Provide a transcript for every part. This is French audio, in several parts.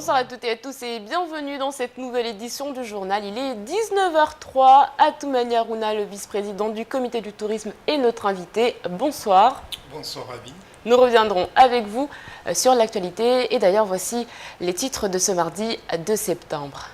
Bonsoir à toutes et à tous et bienvenue dans cette nouvelle édition du journal. Il est 19h03. Atoumani Harouna, le vice-président du comité du tourisme, est notre invité. Bonsoir. Bonsoir Ravi. Nous reviendrons avec vous sur l'actualité et d'ailleurs voici les titres de ce mardi 2 septembre.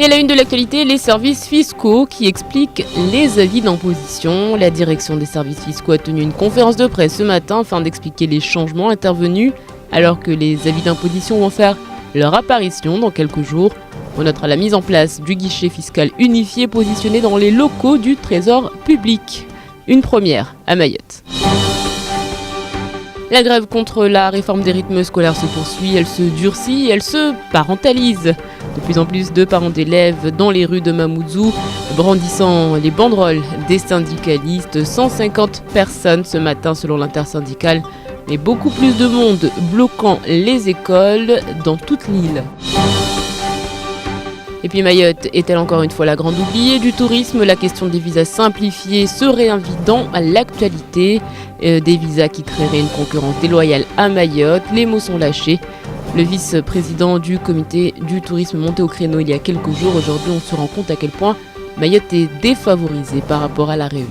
Et à la une de l'actualité, les services fiscaux qui expliquent les avis d'imposition. La direction des services fiscaux a tenu une conférence de presse ce matin afin d'expliquer les changements intervenus alors que les avis d'imposition vont faire leur apparition dans quelques jours. On notera la mise en place du guichet fiscal unifié positionné dans les locaux du Trésor public. Une première à Mayotte. La grève contre la réforme des rythmes scolaires se poursuit, elle se durcit, elle se parentalise. De plus en plus de parents d'élèves dans les rues de Mamoudzou, brandissant les banderoles des syndicalistes. 150 personnes ce matin selon l'intersyndicale, mais beaucoup plus de monde bloquant les écoles dans toute l'île. Et puis Mayotte est-elle encore une fois la grande oubliée du tourisme? La question des visas simplifiés se réinvite dans l'actualité. Des visas qui créeraient une concurrence déloyale à Mayotte. Les mots sont lâchés. Le vice-président du comité du tourisme monté au créneau il y a quelques jours. Aujourd'hui, on se rend compte à quel point Mayotte est défavorisée par rapport à la Réunion.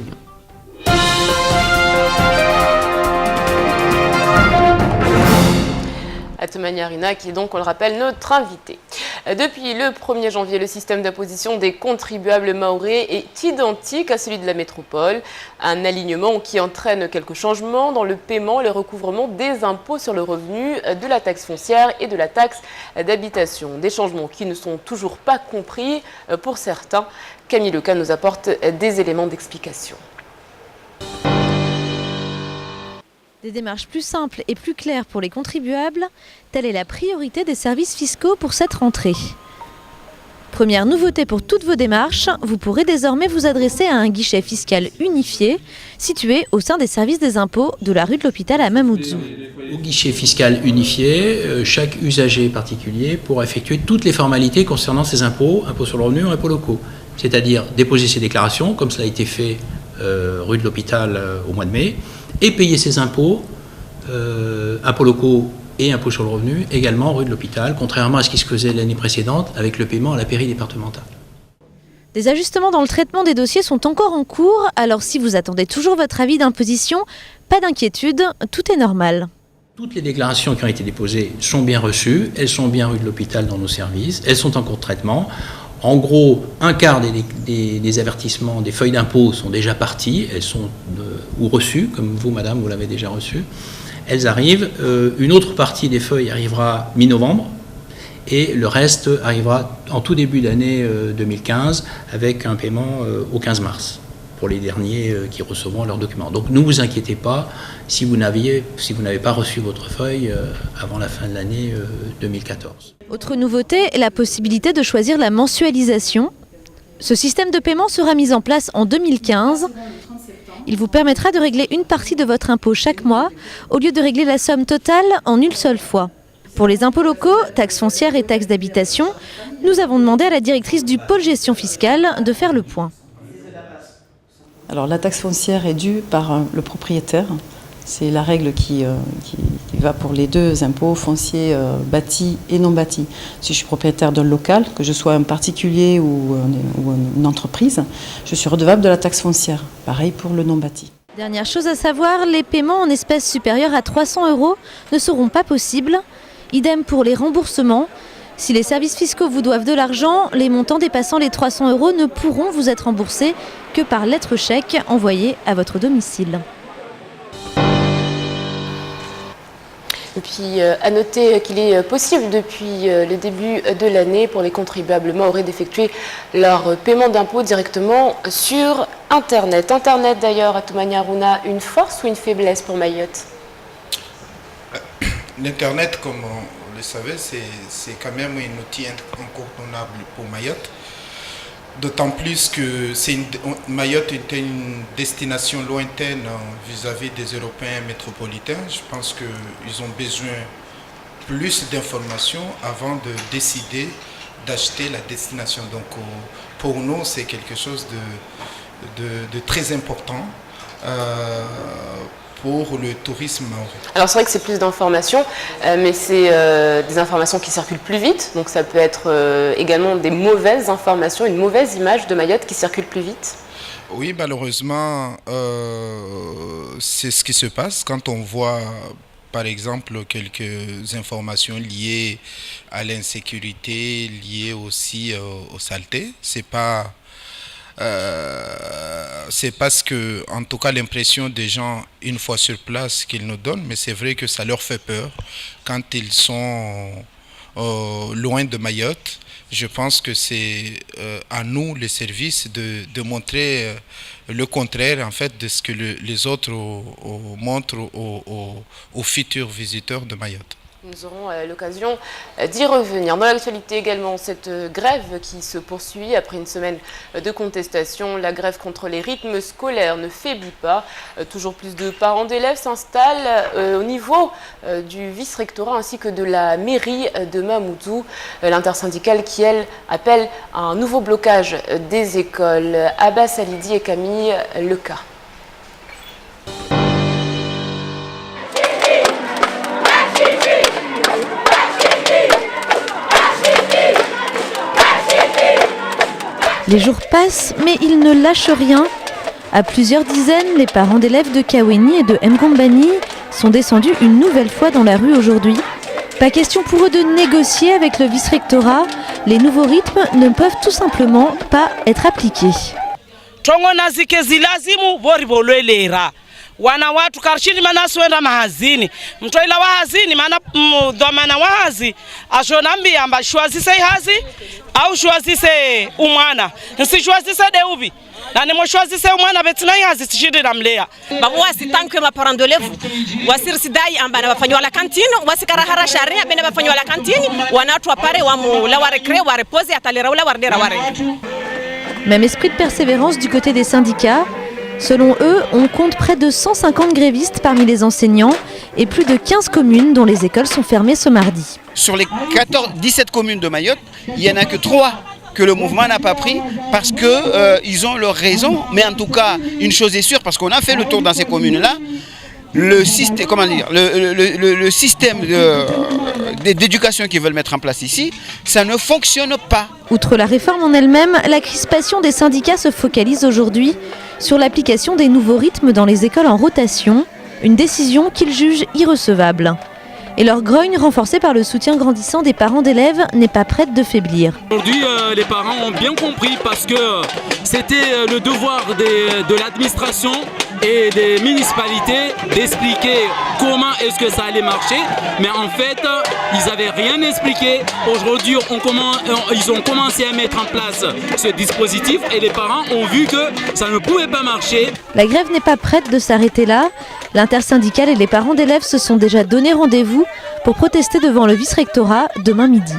Atoumani Harouna, qui est donc, on le rappelle, notre invité. Depuis le 1er janvier, le système d'imposition des contribuables mahorais est identique à celui de la métropole. Un alignement qui entraîne quelques changements dans le paiement et le recouvrement des impôts sur le revenu, de la taxe foncière et de la taxe d'habitation. Des changements qui ne sont toujours pas compris pour certains. Camille Leca nous apporte des éléments d'explication. Des démarches plus simples et plus claires pour les contribuables, telle est la priorité des services fiscaux pour cette rentrée. Première nouveauté pour toutes vos démarches, vous pourrez désormais vous adresser à un guichet fiscal unifié situé au sein des services des impôts de la rue de l'Hôpital à Mamoudzou. Au guichet fiscal unifié, chaque usager particulier pourra effectuer toutes les formalités concernant ses impôts, impôts sur le revenu ou impôts locaux. C'est-à-dire déposer ses déclarations, comme cela a été fait rue de l'Hôpital au mois de mai, et payer ses impôts, impôts locaux et impôts sur le revenu, également rue de l'Hôpital, contrairement à ce qui se faisait l'année précédente avec le paiement à la pairie départementale. Des ajustements dans le traitement des dossiers sont encore en cours, alors si vous attendez toujours votre avis d'imposition, pas d'inquiétude, tout est normal. Toutes les déclarations qui ont été déposées sont bien reçues, elles sont bien rue de l'Hôpital dans nos services, elles sont en cours de traitement. En gros, un quart des avertissements, des feuilles d'impôt sont déjà parties, elles sont ou reçues, comme vous, madame, vous l'avez déjà reçue. Elles arrivent. Une autre partie des feuilles arrivera mi-novembre et le reste arrivera en tout début d'année 2015 avec un paiement au 15 mars pour les derniers qui recevront leurs documents. Donc ne vous inquiétez pas si vous n'avez pas reçu votre feuille avant la fin de l'année 2014. Autre nouveauté, la possibilité de choisir la mensualisation. Ce système de paiement sera mis en place en 2015. Il vous permettra de régler une partie de votre impôt chaque mois, au lieu de régler la somme totale en une seule fois. Pour les impôts locaux, taxes foncières et taxes d'habitation, nous avons demandé à la directrice du pôle gestion fiscale de faire le point. Alors la taxe foncière est due par le propriétaire. C'est la règle qui va pour les deux impôts fonciers bâtis et non bâtis. Si je suis propriétaire d'un local, que je sois un particulier ou une entreprise, je suis redevable de la taxe foncière. Pareil pour le non bâti. Dernière chose à savoir, les paiements en espèces supérieurs à 300 € ne seront pas possibles. Idem pour les remboursements. Si les services fiscaux vous doivent de l'argent, les montants dépassant les 300 € ne pourront vous être remboursés que par lettre chèque envoyée à votre domicile. Et puis, à noter qu'il est possible depuis le début de l'année pour les contribuables mahorais d'effectuer leur paiement d'impôts directement sur Internet. Internet, d'ailleurs, Atoumani Harouna, une force ou une faiblesse pour Mayotte? L'Internet, comme vous le savez, c'est quand même un outil incontournable pour Mayotte. D'autant plus que Mayotte était une destination lointaine vis-à-vis des Européens métropolitains. Je pense qu'ils ont besoin plus d'informations avant de décider d'acheter la destination. Donc pour nous, c'est quelque chose de très important. pour le tourisme maori. Alors c'est vrai que c'est plus d'informations, mais c'est des informations qui circulent plus vite, donc ça peut être également des mauvaises informations, une mauvaise image de Mayotte qui circule plus vite. Oui, malheureusement, c'est ce qui se passe quand on voit, par exemple, quelques informations liées à l'insécurité, liées aussi aux saletés. C'est parce que, en tout cas, l'impression des gens, une fois sur place, qu'ils nous donnent, mais c'est vrai que ça leur fait peur quand ils sont loin de Mayotte. Je pense que c'est à nous, les services, de montrer le contraire, en fait, de ce que les autres montrent aux futurs visiteurs de Mayotte. Nous aurons l'occasion d'y revenir. Dans l'actualité également, cette grève qui se poursuit après une semaine de contestation. La grève contre les rythmes scolaires ne faiblit pas. Toujours plus de parents d'élèves s'installent au niveau du vice-rectorat ainsi que de la mairie de Mamoudzou. L'intersyndicale qui, elle, appelle à un nouveau blocage des écoles. Abbas Alidi et Camille Leca. Les jours passent, mais ils ne lâchent rien. À plusieurs dizaines, les parents d'élèves de Kaweni et de Mgombani sont descendus une nouvelle fois dans la rue aujourd'hui. Pas question pour eux de négocier avec le vice-rectorat. Les nouveaux rythmes ne peuvent tout simplement pas être appliqués. Wana watu karshini mana swenda mahazini mtoila wahazini mana mdomana wahazi ashonambi amba shwazise hazi au shwazise umwana nsi shwazise deubi na nimo shwazise umwana betina hazi tishidi namlea babu wasi tankwe maparents d'élèves wasir sidai amba na bafanywa la cantine wasikara hara sharia bene bafanywa la cantine wanatu apare wa mu la warecré wa repose atalera la wardera ware. Même esprit de persévérance du côté des syndicats. Selon eux, on compte près de 150 grévistes parmi les enseignants et plus de 15 communes dont les écoles sont fermées ce mardi. Sur les 17 communes de Mayotte, il n'y en a que 3 que le mouvement n'a pas pris parce qu'ils ont leurs raisons. Mais en tout cas, une chose est sûre, parce qu'on a fait le tour dans ces communes-là, le système d'éducation qu'ils veulent mettre en place ici, ça ne fonctionne pas. Outre la réforme en elle-même, la crispation des syndicats se focalise aujourd'hui sur l'application des nouveaux rythmes dans les écoles en rotation, une décision qu'ils jugent irrecevable. Et leur grogne, renforcée par le soutien grandissant des parents d'élèves, n'est pas prête de faiblir. Aujourd'hui, les parents ont bien compris parce que c'était le devoir de l'administration et des municipalités d'expliquer comment est-ce que ça allait marcher. Mais en fait, ils n'avaient rien expliqué. Aujourd'hui, ils ont commencé à mettre en place ce dispositif et les parents ont vu que ça ne pouvait pas marcher. La grève n'est pas prête de s'arrêter là. L'intersyndicale et les parents d'élèves se sont déjà donné rendez-vous pour protester devant le vice-rectorat demain midi.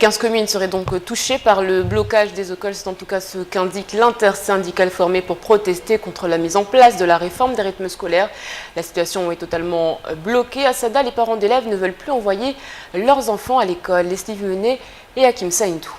15 communes seraient donc touchées par le blocage des écoles. C'est en tout cas ce qu'indique l'intersyndicale formée pour protester contre la mise en place de la réforme des rythmes scolaires. La situation est totalement bloquée. À Sada, les parents d'élèves ne veulent plus envoyer leurs enfants à l'école. Leslie Menet et Hakim Saïndou.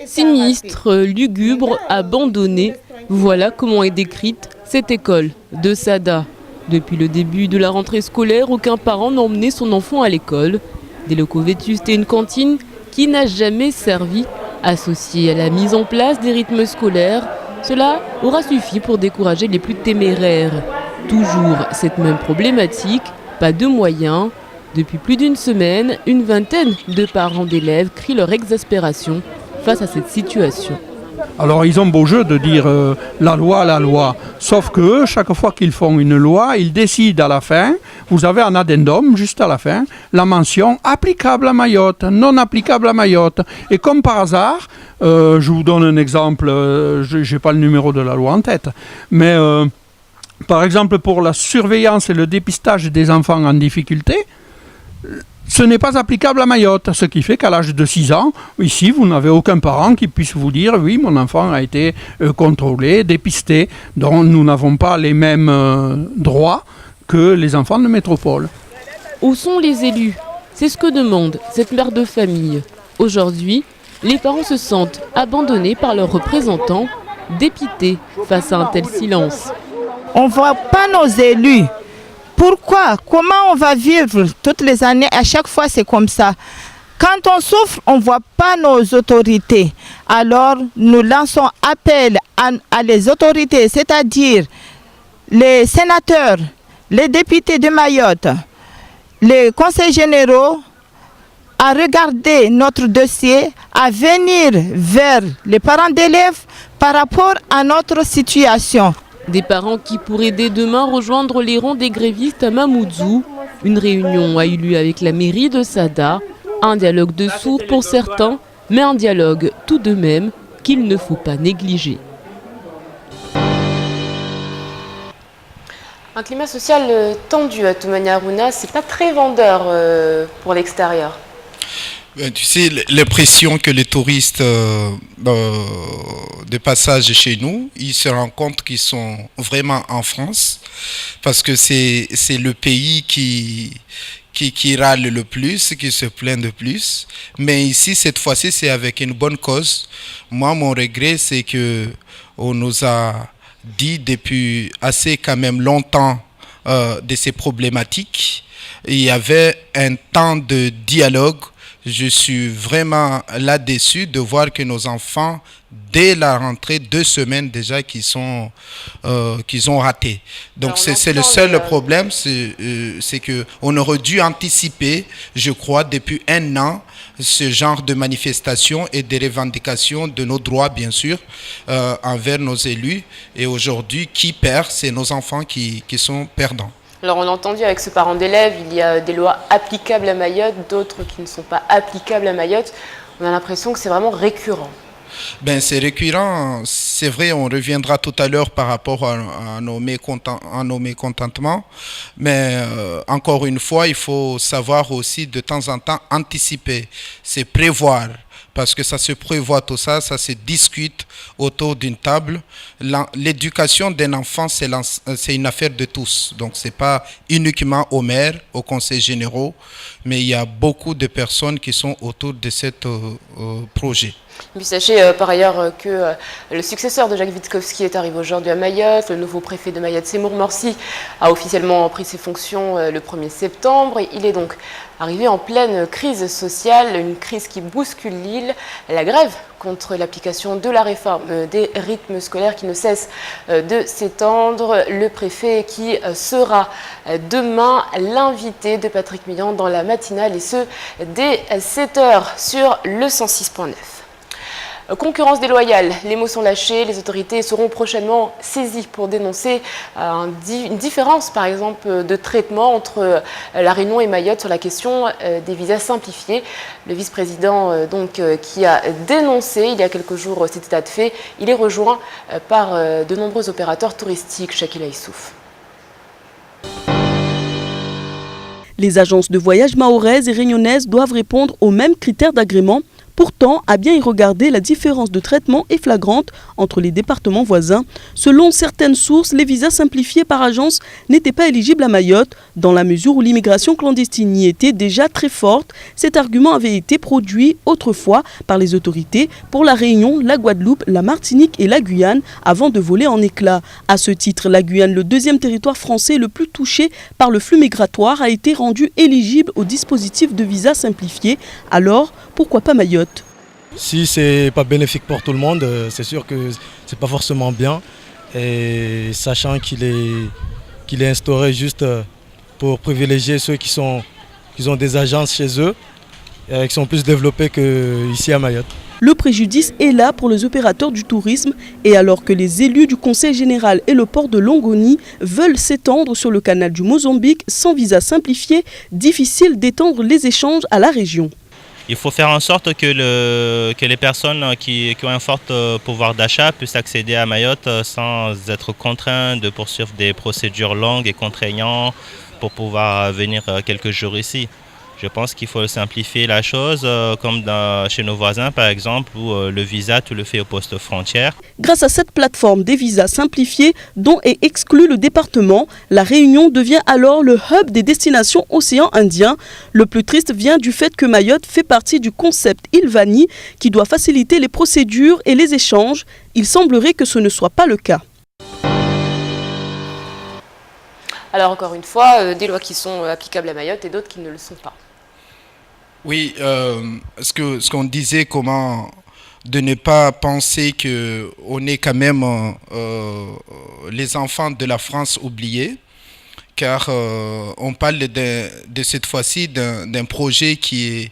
Sinistre, lugubre, abandonné, voilà comment est décrite cette école de Sada. Depuis le début de la rentrée scolaire, aucun parent n'a emmené son enfant à l'école. Des locaux vétustes et une cantine qui n'a jamais servi. Associée à la mise en place des rythmes scolaires, cela aura suffi pour décourager les plus téméraires. Toujours cette même problématique, pas de moyens. Depuis plus d'une semaine, une vingtaine de parents d'élèves crient leur exaspération face à cette situation. Alors ils ont beau jeu de dire la loi, sauf que chaque fois qu'ils font une loi, ils décident à la fin, vous avez un addendum juste à la fin, la mention applicable à Mayotte, non applicable à Mayotte. Et comme par hasard, je vous donne un exemple, je n'ai pas le numéro de la loi en tête, mais par exemple pour la surveillance et le dépistage des enfants en difficulté, ce n'est pas applicable à Mayotte, ce qui fait qu'à l'âge de 6 ans, ici, vous n'avez aucun parent qui puisse vous dire « oui, mon enfant a été contrôlé, dépisté ». Donc nous n'avons pas les mêmes droits que les enfants de métropole. Où sont les élus? C'est ce que demande cette mère de famille. Aujourd'hui, Les parents se sentent abandonnés par leurs représentants, dépités face à un tel silence. On ne voit pas nos élus. Pourquoi? Comment on va vivre toutes les années? À chaque fois, c'est comme ça. Quand on souffre, on ne voit pas nos autorités. Alors, nous lançons appel à les autorités, c'est-à-dire les sénateurs, les députés de Mayotte, les conseils généraux, à regarder notre dossier, à venir vers les parents d'élèves par rapport à notre situation. Des parents qui pourraient dès demain rejoindre les rangs des grévistes à Mamoudzou. Une réunion a eu lieu avec la mairie de Sada. Un dialogue de sourds pour certains, mais un dialogue tout de même qu'il ne faut pas négliger. Un climat social tendu à Toumani Harouna, c'est pas très vendeur pour l'extérieur. Tu sais, les pressions que les touristes de passage chez nous, ils se rendent compte qu'ils sont vraiment en France, parce que c'est le pays qui râle le plus, qui se plaint le plus. Mais ici, cette fois-ci, c'est avec une bonne cause. Moi, mon regret, c'est que on nous a dit depuis assez quand même longtemps de ces problématiques. Il y avait un temps de dialogue. Je suis vraiment là-dessus de voir que nos enfants, dès la rentrée, 2 semaines déjà, qu'ils ont raté. Donc c'est le seul problème, c'est qu'on aurait dû anticiper, je crois, depuis 1 an, ce genre de manifestations et des revendications de nos droits, bien sûr, envers nos élus. Et aujourd'hui, qui perd, c'est nos enfants qui sont perdants. Alors on l'a entendu avec ce parent d'élève, il y a des lois applicables à Mayotte, d'autres qui ne sont pas applicables à Mayotte. On a l'impression que c'est vraiment récurrent. Ben, c'est récurrent, c'est vrai, on reviendra tout à l'heure par rapport à nos mécontentements, mais encore une fois, il faut savoir aussi de temps en temps anticiper, c'est prévoir. Parce que ça se prévoit tout ça, ça se discute autour d'une table. L'éducation d'un enfant, c'est une affaire de tous. Donc, ce n'est pas uniquement aux maires, aux conseils généraux, mais il y a beaucoup de personnes qui sont autour de ce projet. Et puis sachez par ailleurs que le successeur de Jacques Witkowski est arrivé aujourd'hui à Mayotte. Le nouveau préfet de Mayotte, Seymour Morsi, a officiellement pris ses fonctions le 1er septembre. Il est donc arrivé en pleine crise sociale, une crise qui bouscule l'île. La grève contre l'application de la réforme des rythmes scolaires qui ne cesse de s'étendre. Le préfet qui sera demain l'invité de Patrick Meillan dans la matinale, et ce dès 7h sur le 106.9. Concurrence déloyale, les mots sont lâchés, les autorités seront prochainement saisies pour dénoncer une différence par exemple de traitement entre La Réunion et Mayotte sur la question des visas simplifiés. Le vice-président qui a dénoncé il y a quelques jours cet état de fait, il est rejoint par de nombreux opérateurs touristiques. Shakila Issouf. Les agences de voyage mahoraises et réunionnaises doivent répondre aux mêmes critères d'agrément. Pourtant, à bien y regarder, la différence de traitement est flagrante entre les départements voisins. Selon certaines sources, les visas simplifiés par agence n'étaient pas éligibles à Mayotte, dans la mesure où l'immigration clandestine y était déjà très forte. Cet argument avait été produit autrefois par les autorités pour la Réunion, la Guadeloupe, la Martinique et la Guyane, avant de voler en éclats. À ce titre, la Guyane, le 2e territoire français le plus touché par le flux migratoire, a été rendu éligible au dispositif de visa simplifié. Alors, pourquoi pas Mayotte ? Si c'est pas bénéfique pour tout le monde, c'est sûr que c'est pas forcément bien. Et sachant qu'il est instauré juste pour privilégier ceux qui ont des agences chez eux et qui sont plus développés qu'ici à Mayotte. Le préjudice est là pour les opérateurs du tourisme, et alors que les élus du Conseil général et le port de Longoni veulent s'étendre sur le canal du Mozambique sans visa simplifié, difficile d'étendre les échanges à la région. Il faut faire en sorte que les personnes qui ont un fort pouvoir d'achat puissent accéder à Mayotte sans être contraints de poursuivre des procédures longues et contraignantes pour pouvoir venir quelques jours ici. Je pense qu'il faut simplifier la chose, comme chez nos voisins par exemple, où le visa, tu le fais au poste frontière. Grâce à cette plateforme des visas simplifiés dont est exclu le département, La Réunion devient alors le hub des destinations océan Indien. Le plus triste vient du fait que Mayotte fait partie du concept Ilvani qui doit faciliter les procédures et les échanges. Il semblerait que ce ne soit pas le cas. Alors encore une fois, des lois qui sont applicables à Mayotte et d'autres qui ne le sont pas. Oui, ce qu'on disait, comment de ne pas penser qu'on est quand même les enfants de la France oubliés, car on parle de cette fois-ci d'un projet qui est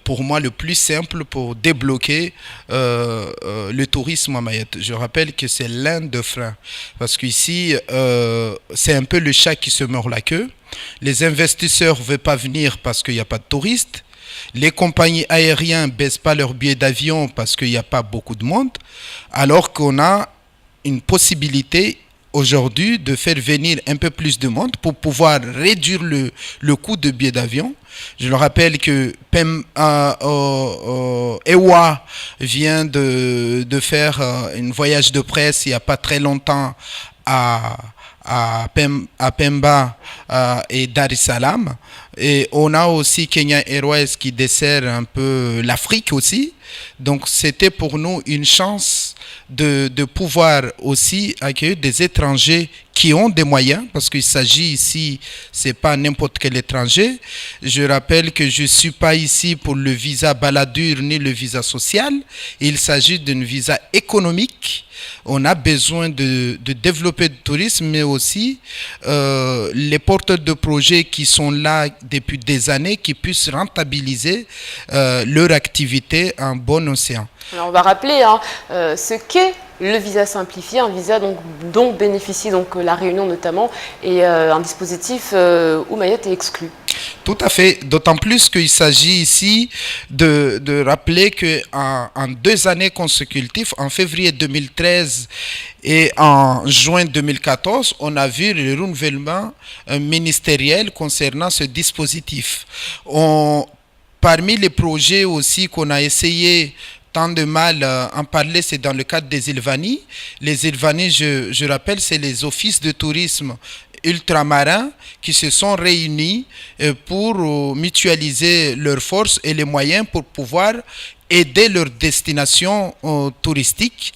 pour moi le plus simple pour débloquer le tourisme à Mayotte. Je rappelle que c'est l'un des freins, parce qu'ici c'est un peu le chat qui se mord la queue. Les investisseurs ne veulent pas venir parce qu'il n'y a pas de touristes. Les compagnies aériennes ne baissent pas leurs billets d'avion parce qu'il n'y a pas beaucoup de monde, alors qu'on a une possibilité aujourd'hui de faire venir un peu plus de monde pour pouvoir réduire le coût de billets d'avion. Je le rappelle que EWA vient de faire un voyage de presse il n'y a pas très longtemps à Pemba et Dar es Salaam. Et on a aussi Kenya Airways qui dessert un peu l'Afrique aussi. Donc c'était pour nous une chance de pouvoir aussi accueillir des étrangers qui ont des moyens, parce qu'il s'agit ici, c'est pas n'importe quel étranger. Je rappelle que je suis pas ici pour le visa baladure ni le visa social. Il s'agit d'un visa économique. On a besoin de développer le tourisme, mais aussi les porteurs de projets qui sont là depuis des années, qui puissent rentabiliser leur activité en bon océan. Alors on va rappeler ce qu'est le visa simplifié, un visa dont bénéficie la Réunion notamment, et un dispositif où Mayotte est exclu. Tout à fait, d'autant plus qu'il s'agit ici de rappeler qu'en 2 années consécutives, en février 2013 et en juin 2014, on a vu le renouvellement ministériel concernant ce dispositif. Parmi les projets aussi qu'on a essayé tant de mal en parler, c'est dans le cadre des Ilvani. Les Ilvani, je rappelle, c'est les offices de tourisme ultramarins qui se sont réunis pour mutualiser leurs forces et les moyens pour pouvoir aider leurs destinations touristiques.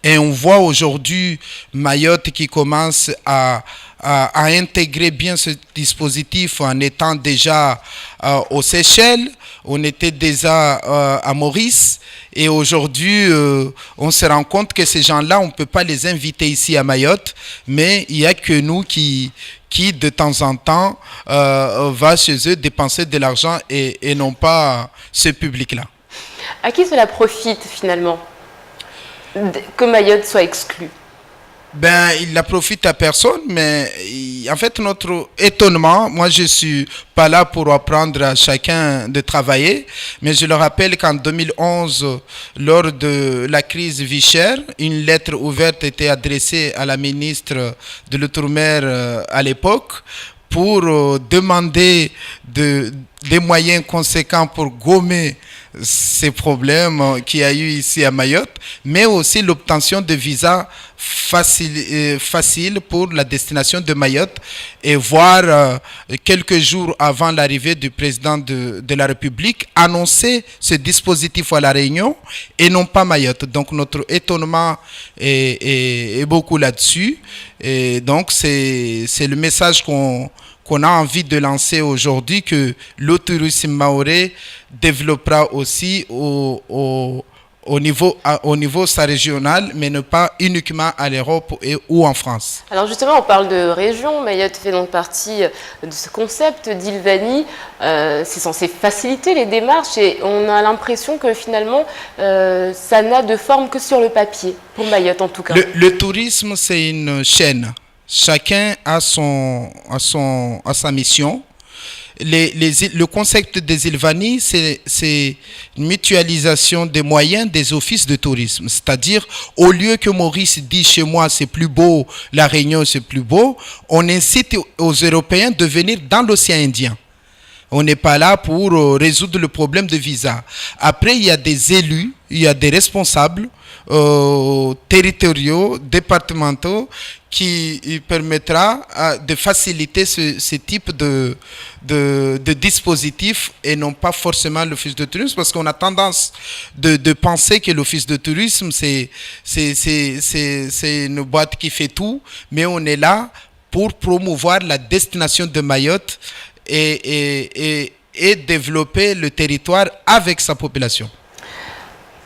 Et on voit aujourd'hui Mayotte qui commence à intégrer bien ce dispositif en étant déjà aux Seychelles, on était déjà à Maurice, et aujourd'hui on se rend compte que ces gens-là, on ne peut pas les inviter ici à Mayotte, mais il n'y a que nous qui de temps en temps va chez eux dépenser de l'argent et non pas ce public-là. À qui cela profite finalement que Mayotte soit exclue? Il ne profite à personne, mais en fait notre étonnement, moi je ne suis pas là pour apprendre à chacun de travailler, mais je le rappelle qu'en 2011, lors de la crise vie chère, une lettre ouverte était adressée à la ministre de l'Outre-mer à l'époque pour demander des moyens conséquents pour gommer ces problèmes qu'il y a eu ici à Mayotte, mais aussi l'obtention de visas facile pour la destination de Mayotte, et voir quelques jours avant l'arrivée du président de la République annoncer ce dispositif à La Réunion et non pas Mayotte. Donc notre étonnement est beaucoup là-dessus, et donc c'est le message qu'on a envie de lancer aujourd'hui, que le tourisme mahorais développera aussi au niveau régional, mais ne pas uniquement à l'Europe ou en France. Alors justement, on parle de région. Mayotte fait donc partie de ce concept d'Ilvani. C'est censé faciliter les démarches, et on a l'impression que finalement, ça n'a de forme que sur le papier, pour Mayotte en tout cas. Le tourisme, c'est une chaîne. Chacun a sa mission. Le concept des Ilvani, c'est une mutualisation des moyens des offices de tourisme. C'est-à-dire, au lieu que Maurice dit chez moi c'est plus beau, La Réunion c'est plus beau, on incite aux Européens de venir dans l'océan Indien. On n'est pas là pour résoudre le problème de visa. Après, il y a des élus, il y a des responsables territoriaux, départementaux, qui permettra de faciliter ce type de dispositif et non pas forcément l'office de tourisme, parce qu'on a tendance de penser que l'office de tourisme c'est une boîte qui fait tout, mais on est là pour promouvoir la destination de Mayotte et développer le territoire avec sa population.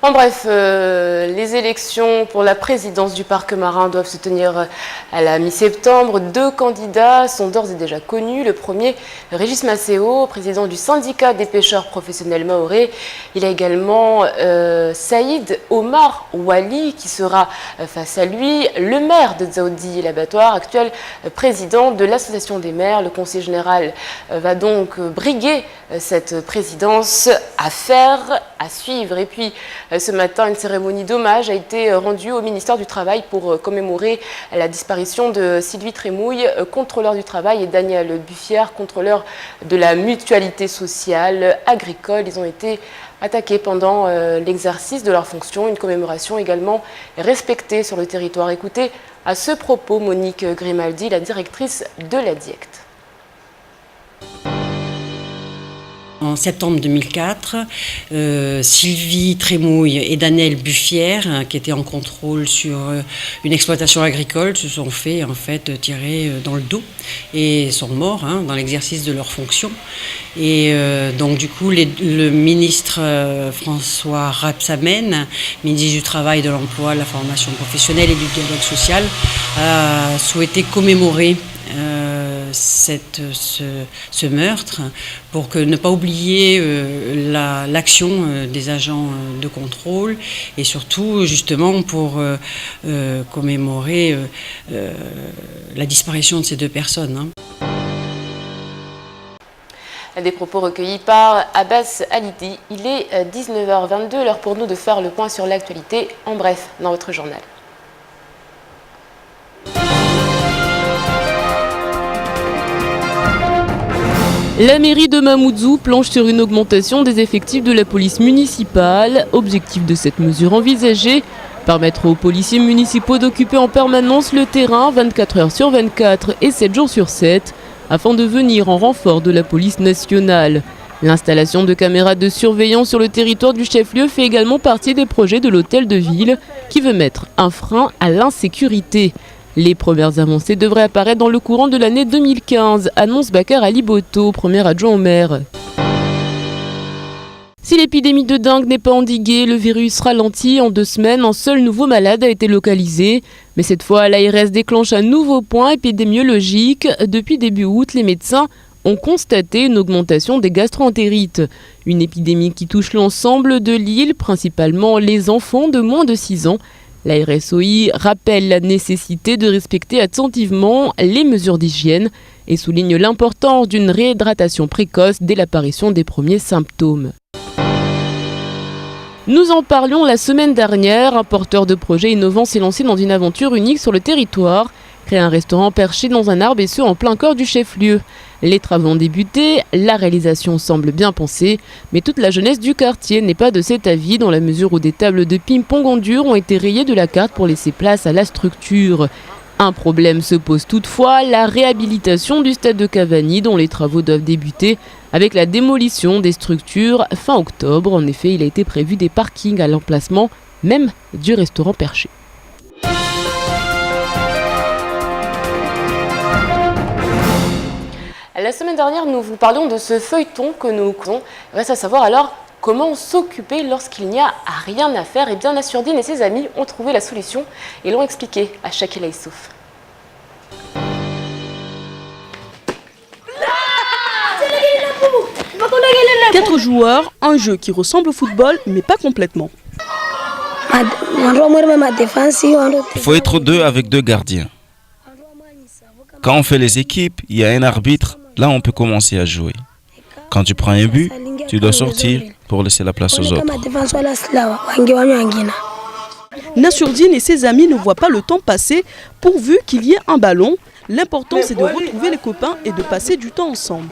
En bref, les élections pour la présidence du parc marin doivent se tenir à la mi-septembre. 2 candidats sont d'ores et déjà connus. Le premier, Régis Maceo, président du syndicat des pêcheurs professionnels mahorais. Il y a également Saïd Omar Wali qui sera face à lui, le maire de Dzaoudi l'Abattoir, actuel président de l'association des maires. Le conseil général va donc briguer cette présidence à suivre. Et puis, ce matin, une cérémonie d'hommage a été rendue au ministère du Travail pour commémorer la disparition de Sylvie Trémouille, contrôleur du travail, et Daniel Buffière, contrôleur de la mutualité sociale agricole. Ils ont été attaqués pendant l'exercice de leur fonction. Une commémoration également respectée sur le territoire. Écoutez à ce propos Monique Grimaldi, la directrice de la DIECT. En septembre 2004, Sylvie Trémouille et Daniel Buffière, qui étaient en contrôle sur une exploitation agricole, se sont fait en fait tirer dans le dos et sont morts dans l'exercice de leurs fonctions. Et donc du coup, le ministre François Rebsamen, ministre du Travail, de l'Emploi, de la formation professionnelle et du dialogue social, a souhaité commémorer ce meurtre pour ne pas oublier l'action des agents de contrôle et surtout justement pour commémorer la disparition de ces 2 personnes. Des propos recueillis par Abbas Alidi. Il est 19h22, l'heure pour nous de faire le point sur l'actualité en bref dans votre journal. La mairie de Mamoudzou planche sur une augmentation des effectifs de la police municipale. Objectif de cette mesure envisagée, permettre aux policiers municipaux d'occuper en permanence le terrain 24 heures sur 24 et 7 jours sur 7 afin de venir en renfort de la police nationale. L'installation de caméras de surveillance sur le territoire du chef-lieu fait également partie des projets de l'hôtel de ville qui veut mettre un frein à l'insécurité. Les premières avancées devraient apparaître dans le courant de l'année 2015, annonce Bakar Ali Boto, premier adjoint au maire. Si l'épidémie de dengue n'est pas endiguée, le virus ralentit. En 2 semaines, un seul nouveau malade a été localisé. Mais cette fois, l'ARS déclenche un nouveau point épidémiologique. Depuis début août, les médecins ont constaté une augmentation des gastro-entérites. Une épidémie qui touche l'ensemble de l'île, principalement les enfants de moins de 6 ans. La RSOI rappelle la nécessité de respecter attentivement les mesures d'hygiène et souligne l'importance d'une réhydratation précoce dès l'apparition des premiers symptômes. Nous en parlions la semaine dernière, un porteur de projet innovant s'est lancé dans une aventure unique sur le territoire, créer un restaurant perché dans un arbre et ce en plein cœur du chef-lieu. Les travaux ont débuté, la réalisation semble bien pensée, mais toute la jeunesse du quartier n'est pas de cet avis dans la mesure où des tables de ping-pong en dur ont été rayées de la carte pour laisser place à la structure. Un problème se pose toutefois, la réhabilitation du stade de Cavani dont les travaux doivent débuter avec la démolition des structures fin octobre. En effet, il a été prévu des parkings à l'emplacement même du restaurant perché. La semaine dernière, nous vous parlions de ce feuilleton que nous connaissons. Reste à savoir alors comment s'occuper lorsqu'il n'y a rien à faire. Et bien Nassourdine et ses amis ont trouvé la solution et l'ont expliqué à Shakila Issouf. Quatre joueurs, un jeu qui ressemble au football mais pas complètement. Il faut être 2 avec 2 gardiens. Quand on fait les équipes, il y a un arbitre, là on peut commencer à jouer. Quand tu prends un but, tu dois sortir pour laisser la place aux autres. Nassourdine et ses amis ne voient pas le temps passer pourvu qu'il y ait un ballon. L'important c'est de retrouver les copains et de passer du temps ensemble.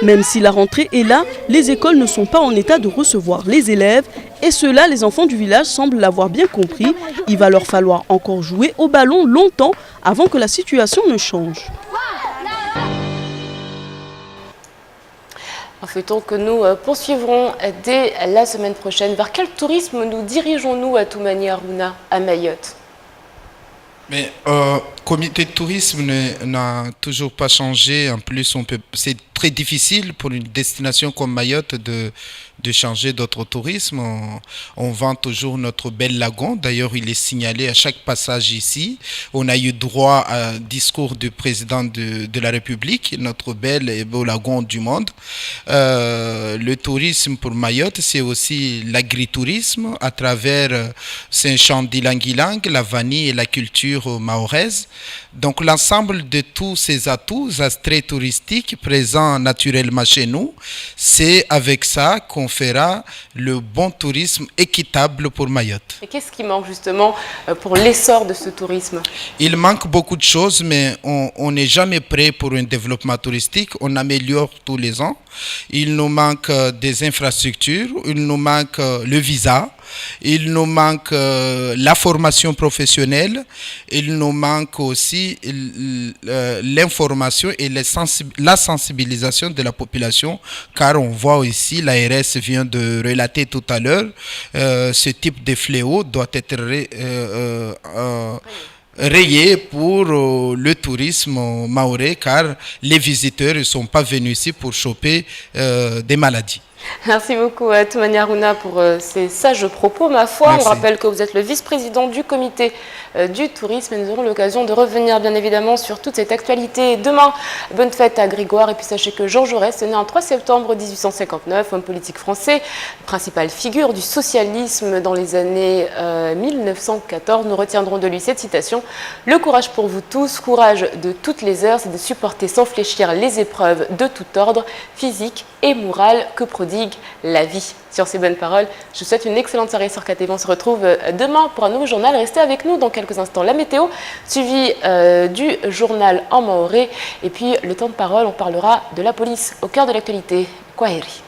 Même si la rentrée est là, les écoles ne sont pas en état de recevoir les élèves. Et cela, les enfants du village semblent l'avoir bien compris. Il va leur falloir encore jouer au ballon longtemps avant que la situation ne change. Un feuilleton que nous poursuivrons dès la semaine prochaine. Vers quel tourisme nous dirigeons-nous à Toumani Harouna à Mayotte? Mais comité de tourisme n'a toujours pas changé. En plus, c'est très difficile pour une destination comme Mayotte de changer d'autre tourisme. On vend toujours notre bel lagon. D'ailleurs, il est signalé à chaque passage ici. On a eu droit à un discours du président de la République, notre bel et beau lagon du monde. Le tourisme pour Mayotte, c'est aussi l'agritourisme à travers Saint-Champ d'Ilang-Ilang, la vanille et la culture mahoraise. Donc l'ensemble de tous ces attraits touristiques présents naturellement chez nous, c'est avec ça qu'on fera le bon tourisme équitable pour Mayotte. Et qu'est-ce qui manque justement pour l'essor de ce tourisme? Il manque beaucoup de choses, mais on n'est jamais prêt pour un développement touristique. On améliore tous les ans. Il nous manque des infrastructures, il nous manque le visa, il nous manque la formation professionnelle, il nous manque aussi l'information et la sensibilisation de la population, car on voit ici, l'ARS vient de relater tout à l'heure, ce type de fléau doit être rayé pour le tourisme mahorais, car les visiteurs ne sont pas venus ici pour choper des maladies. Merci beaucoup à Toumani Harouna pour ces sages propos. Ma foi, Merci. On rappelle que vous êtes le vice-président du comité du tourisme et nous aurons l'occasion de revenir bien évidemment sur toute cette actualité. Demain, bonne fête à Grégoire et puis sachez que Jean Jaurès est né en 3 septembre 1859, homme politique français, principale figure du socialisme dans les années 1914. Nous retiendrons de lui cette citation: « Le courage pour vous tous, courage de toutes les heures, c'est de supporter sans fléchir les épreuves de tout ordre, physique et moral que prodigue la vie. » Sur ces bonnes paroles, je vous souhaite une excellente soirée sur KTV. On se retrouve demain pour un nouveau journal. Restez avec nous dans quelques instants. La météo, suivi du journal en maoré. Et puis le temps de parole, on parlera de la police au cœur de l'actualité. Kwaheri.